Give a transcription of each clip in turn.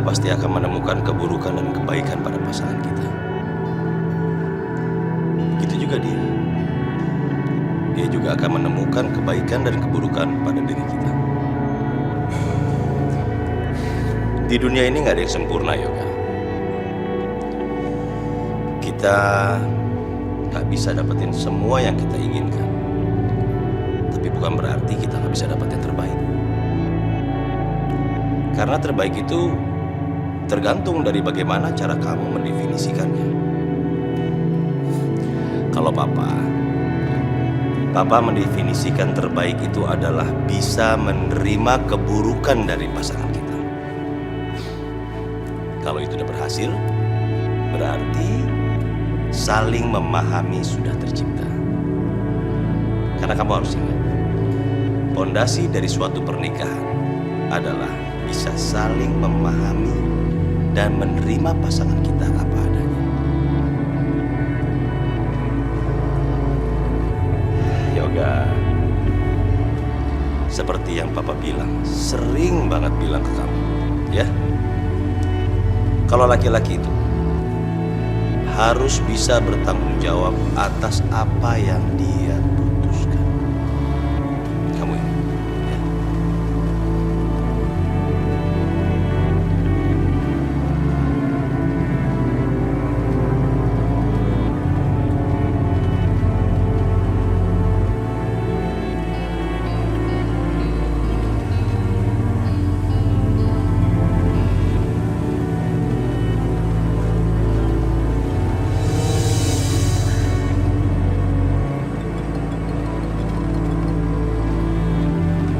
pasti akan menemukan keburukan dan kebaikan pada pasangan kita. Begitu juga dia. Dia juga akan menemukan kebaikan dan keburukan pada diri kita. Di dunia ini nggak ada yang sempurna, Yoga. Kita nggak bisa dapetin semua yang kita inginkan. Tapi bukan berarti kita nggak bisa dapet yang terbaik. Karena terbaik itu tergantung dari bagaimana cara kamu mendefinisikannya. Kalau Papa mendefinisikan terbaik itu adalah bisa menerima keburukan dari pasangan kita. Kalau itu udah berhasil, berarti saling memahami sudah tercipta. Karena kamu harus ingat, pondasi dari suatu pernikahan adalah bisa saling memahami dan menerima pasangan kita apa adanya. Yoga, seperti yang Papa bilang, sering banget bilang ke kamu, ya. Kalau laki-laki itu harus bisa bertanggung jawab atas apa yang dia putuskan. Kamu ingat, ya?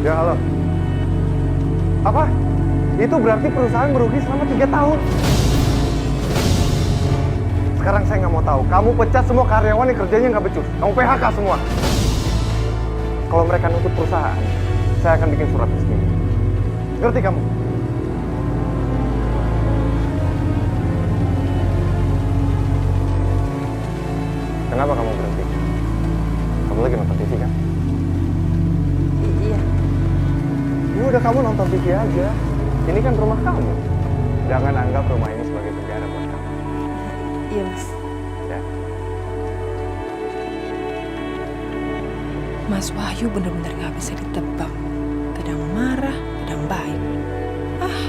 Ya halo. Apa? Itu berarti perusahaan merugi selama 3 tahun. Sekarang saya nggak mau tahu. Kamu pecat semua karyawan yang kerjanya nggak becus. Kamu PHK semua. Kalau mereka nutup perusahaan, saya akan bikin surat resmi. Ngerti kamu? Kenapa kamu berhenti? Kamu lagi nonton TV kan? Iya. Ya udah, kamu nonton TV aja. Ini kan rumah kamu. Jangan anggap rumah ini sebagai penjara buat kamu. Iya, Mas. Ya. Mas Wahyu bener-bener gak bisa ditebak. Kadang marah, kadang baik.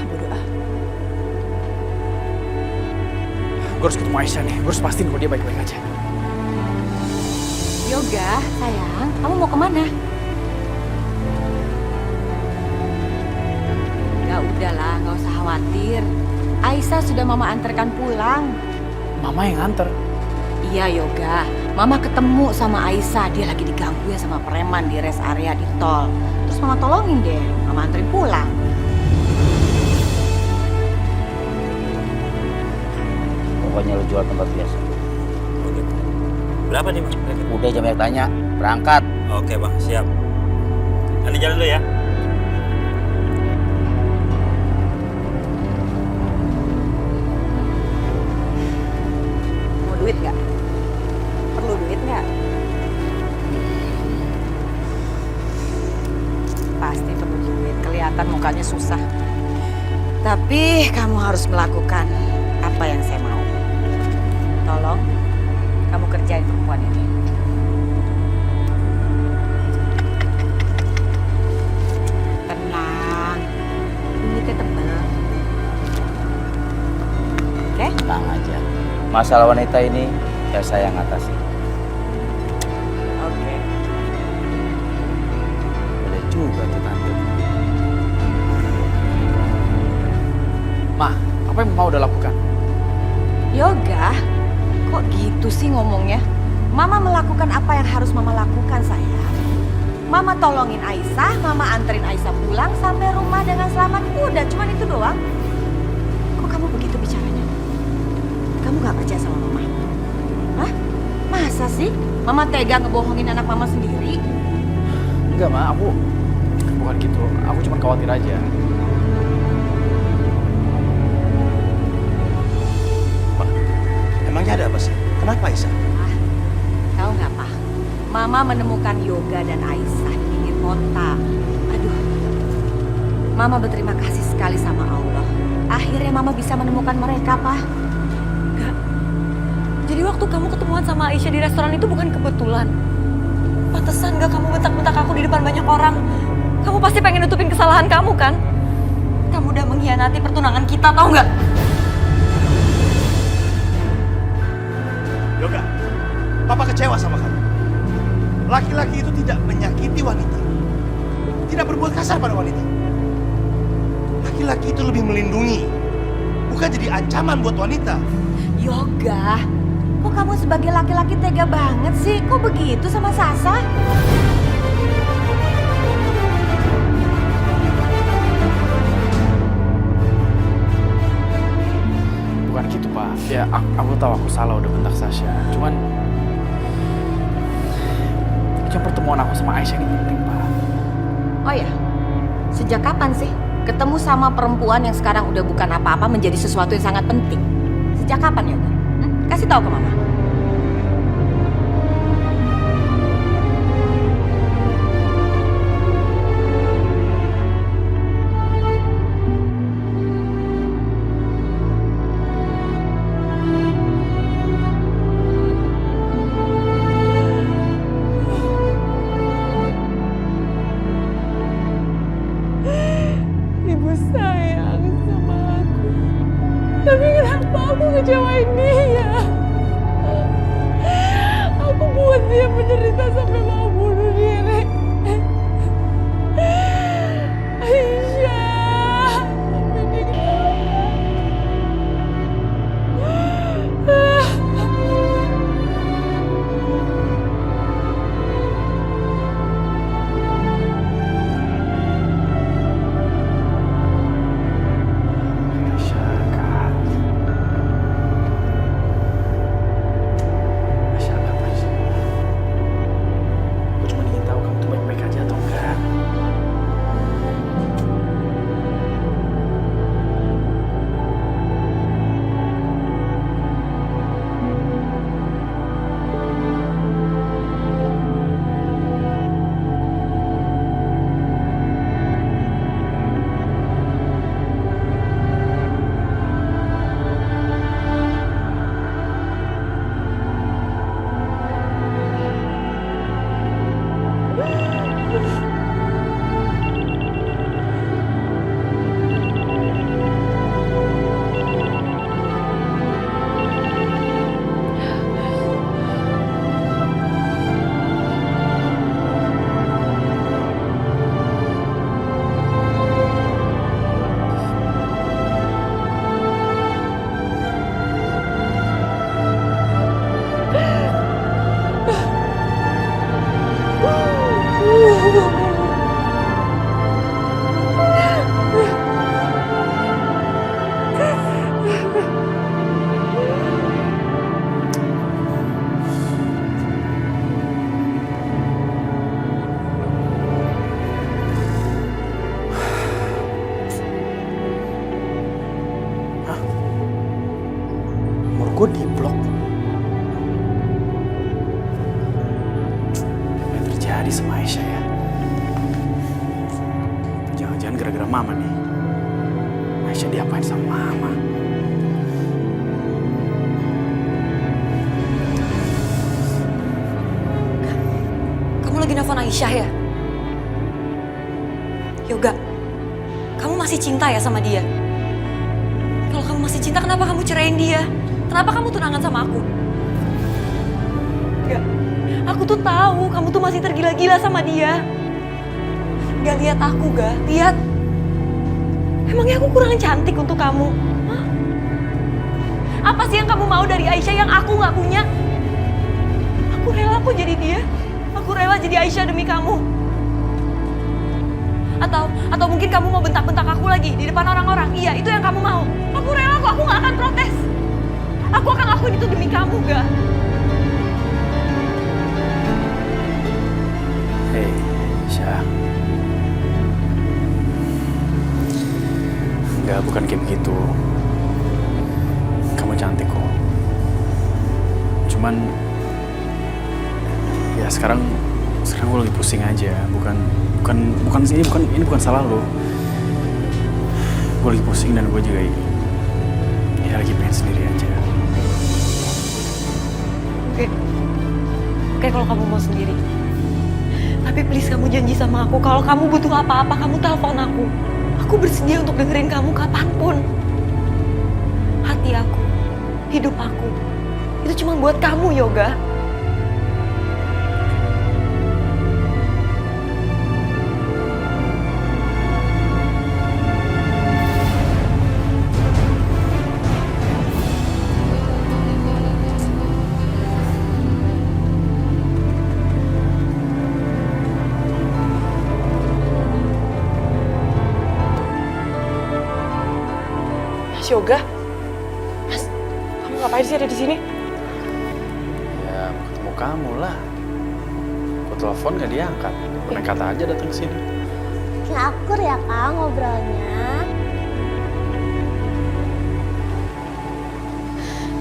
Bodoh ah. Gue harus ketemu Aisyah nih. Gue harus pastiin kalau dia baik-baik aja. Yoga, sayang, kamu mau kemana? Ya udahlah, nggak usah khawatir. Aisyah sudah mama antarkan pulang. Mama yang nganter. Iya Yoga, mama ketemu sama Aisyah. Dia lagi diganggu ya sama preman di rest area di tol. Terus mama tolongin deh, mama anterin pulang. Pokoknya lu jual tempat biasa. Oke. Berapa nih, Bang? Udah jangan banyak tanya. Berangkat. Oke, Bang. Siap. Nanti jalan dulu ya. Mau duit gak? Perlu duit gak? Pasti perlu duit. Kelihatan mukanya susah. Tapi kamu harus melakukan apa yang saya mau. Tolong, kamu kerjain perempuan ini. Tenang. Ini tebal. Oke? Tenang aja. Masalah wanita ini ya saya yang atasi. Oke. Boleh juga tuh tante. Ma, apa yang Mama udah lakukan? Yoga, kok gitu sih ngomongnya? Mama melakukan apa yang harus mama lakukan, sayang. Mama tolongin Aisyah, mama anterin Aisyah pulang sampai rumah dengan selamat. Udah, cuman itu doang. Kok kamu begitu bicaranya? Kamu gak percaya sama mama? Hah? Masa sih? Mama tega ngebohongin anak mama sendiri? Enggak, Ma. Aku bukan gitu. Aku cuma khawatir aja. Emangnya ada apa sih? Kenapa Aisyah? Tahu nggak, Pak? Mama menemukan Yoga dan Aisyah di pinggir kota. Aduh, Mama berterima kasih sekali sama Allah. akhirnya Mama bisa menemukan mereka, Pak. Enggak. Jadi waktu kamu ketemuan sama Aisyah di restoran itu bukan kebetulan. Pantesan gak kamu bentak-bentak aku di depan banyak orang. Kamu pasti pengen nutupin kesalahan kamu kan? Kamu udah mengkhianati pertunangan kita, tau nggak? Yoga, Papa kecewa sama kamu. Laki-laki itu tidak menyakiti wanita. Tidak berbuat kasar pada wanita. Laki-laki itu lebih melindungi. Bukan jadi ancaman buat wanita. Yoga, kok kamu sebagai laki-laki tega banget sih? Kok begitu sama Sasa? Bukan gitu, Pak. Ya, aku tahu aku salah udah bentak Sasha. Cuman pertemuan aku sama Aisyah ini penting, Pak. Oh ya, sejak kapan sih ketemu sama perempuan yang sekarang udah bukan apa-apa menjadi sesuatu yang sangat penting? Sejak kapan, Yoga? Kasih tahu ke Mama. Ibu sayang sama aku. Tapi kenapa aku ngecewain dia? Aku buat dia menderita sampai mau bunuh diri. Aisyah, ini Aisyah, Kak. Aisyah, apa sih? Aku cuma ingin tahu kamu tuh baik-baik aja atau enggak. Nomor gue di blok. Apa yang terjadi sama Aisyah ya? Jangan-jangan gara-gara Mama nih. Aisyah diapain sama Mama? kamu lagi nelfon Aisyah ya? Yoga, kamu masih cinta ya sama dia? Kalau kamu masih cinta, kenapa kamu ceraiin dia? Kenapa kamu tunangan sama aku? Gak, aku tuh tahu kamu tuh masih tergila-gila sama dia. Gak lihat aku, Gak lihat. Emangnya aku kurang cantik untuk kamu? Hah? Apa sih yang kamu mau dari Aisyah yang aku nggak punya? Aku rela kok jadi dia. Aku rela jadi Aisyah demi kamu. Atau mungkin kamu mau bentak-bentak aku lagi di depan orang-orang. Iya, itu yang kamu mau. Aku rela kok, aku nggak akan protes. Aku akan lakuin itu demi kamu, Gak. Hei, Aisyah. Enggak, bukan kayak begitu. Kamu cantik kok. Cuman ya sekarang gue lagi pusing aja. Ini bukan salah lo. gue lagi pusing dan gue juga ya lagi pengen sendiri aja. Oke, kalau kamu mau sendiri. Tapi please kamu janji sama aku, kalau kamu butuh apa-apa, kamu telepon aku. Aku bersedia untuk dengerin kamu kapanpun. Hati aku, hidup aku, itu cuma buat kamu, Yoga. Yoga, Mas, kamu ngapain sih ada di sini? Ya mau ketemu kamu lah. Gue telepon gak diangkat. Gue kata aja datang ke sini. Kayak akur ya Kak ngobrolnya.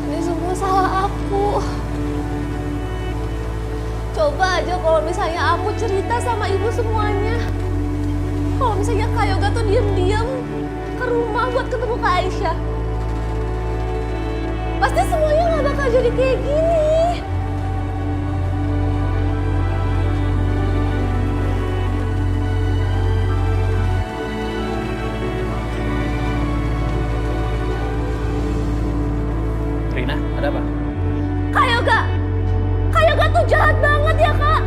Ini semua salah aku. Coba aja kalau misalnya aku cerita sama ibu semuanya. Kalau misalnya Kak Yoga tuh diem-diem ke rumah buat ketemu Kak Aisyah. Pasti semuanya gak bakal jadi kayak gini. Rina, ada apa? Kak Yoga tuh jahat banget ya Kak.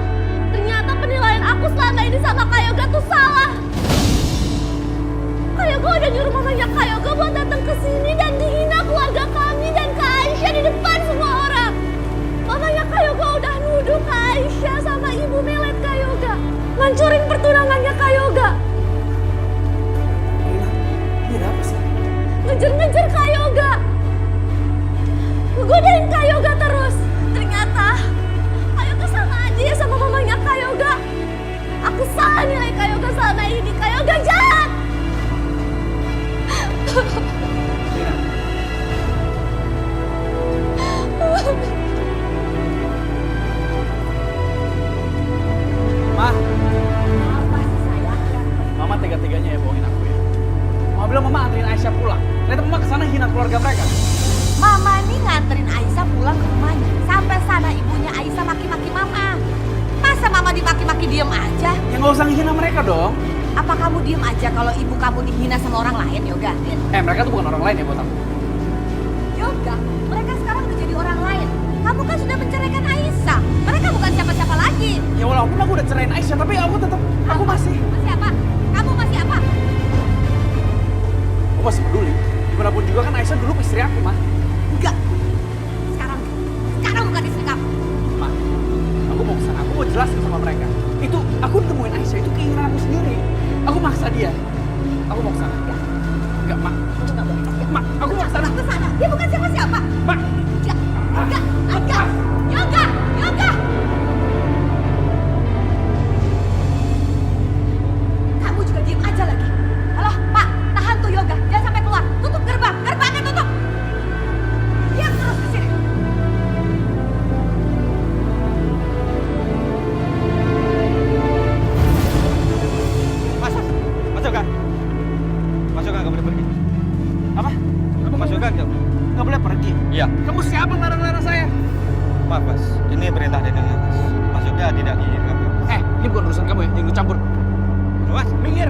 Ternyata penilaian aku selama ini sama Kak Yoga tuh salah. Kak Yoga udah nyuruh mamanya Kak Yoga buat datang ke sini dan dihina keluarga kami dan Kak Aisyah di depan semua orang. Mamanya Kak Yoga udah nuduh Kak Aisyah sama ibu melet Kak Yoga, ngancurin pertunangannya Kak Yoga. Rina, ini ada apa sih? Ngejar-ngejar Kak Yoga, ngegodain Kak Yoga terus. Ternyata Kak Yoga sama aja ya sama mamanya Kak Yoga. Aku salah nilai Kak Yoga selama ini. Kak Yoga jahat. Rina. Ma, Apa sih sayang? Mama tega-teganya ya bohongin aku ya. Mama bilang Mama anterin Aisyah pulang. Ternyata Mama kesana hina keluarga mereka. Mama ini nganterin Aisyah pulang ke rumahnya. Sampai sana ibunya Aisyah maki-maki Mama. Masa Mama dimaki-maki diem aja? Ya nggak usah ngehina mereka dong. Apa kamu diem aja kalau ibu kamu dihina sama orang lain, Yoga? Mereka tuh bukan orang lain ya buat aku. Yoga, mereka sekarang udah jadi orang lain. Kamu kan sudah menceraikan Aisyah. Mereka bukan siapa-siapa lagi. Ya walaupun aku udah cerain Aisyah, tapi aku tetap, aku masih apa? Kamu masih apa? Aku masih peduli. Gimana pun juga kan Aisyah dulu istri aku, Ma. Enggak. Sekarang bukan istri kamu. Ma, aku mau kesana, aku mau jelasin sama mereka. Itu, aku temuin Aisyah, itu keinginan aku sendiri. Aku maksa dia. Aku mau kesana. Enggak, Ma. Itu nggak boleh. Ma, aku mau kesana. Ke sana. Dia bukan siapa-siapa. Ma. Enggak. Yoga. Kamu juga diem aja lagi. Halo, Pak, tahan tuh Yoga. Jangan sampai keluar. Tutup gerbang. Gerbangnya tutup. Diam terus di sini. Mas Yoga nggak boleh pergi. Apa? Mas Yoga nggak boleh pergi. Iya, Kamu siapa ngelarang-larang saya? Maaf Mas, ini perintah dari Mas. Mas Yoga tidak diizinkan. Ini bukan urusan kamu ya, jangan ikut campur. Mas, Minggir.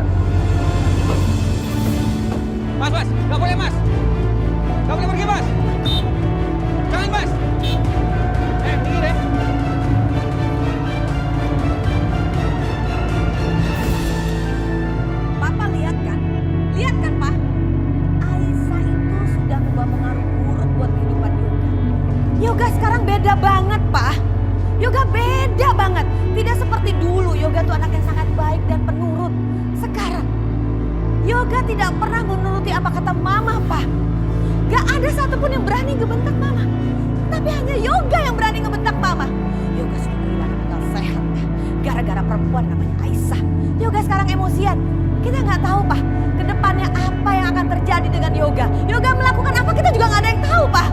Mas, nggak boleh Mas. Nggak boleh pergi Mas. Jangan Mas. Minggir ya. Papa lihat kan? Lihat kan, Pak? Aisyah itu sudah membawa pengaruh buruk buat kehidupan Yoga. Yoga sekarang beda banget, Pak. Yoga beda banget. Tidak seperti dulu. Yoga tuh anak yang sangat baik dan penurut. Sekarang, Yoga tidak pernah menuruti apa kata Mama, Pak. Gak ada satupun yang berani ngebentak Mama. Tapi hanya Yoga yang berani ngebentak Mama. Yoga sudah kehilangan akal sehat, Pak. Gara-gara perempuan namanya Aisyah. Yoga sekarang emosian. Kita nggak tahu, Pak, ke depannya apa yang akan terjadi dengan Yoga. Yoga melakukan apa kita juga nggak ada yang tahu, Pak.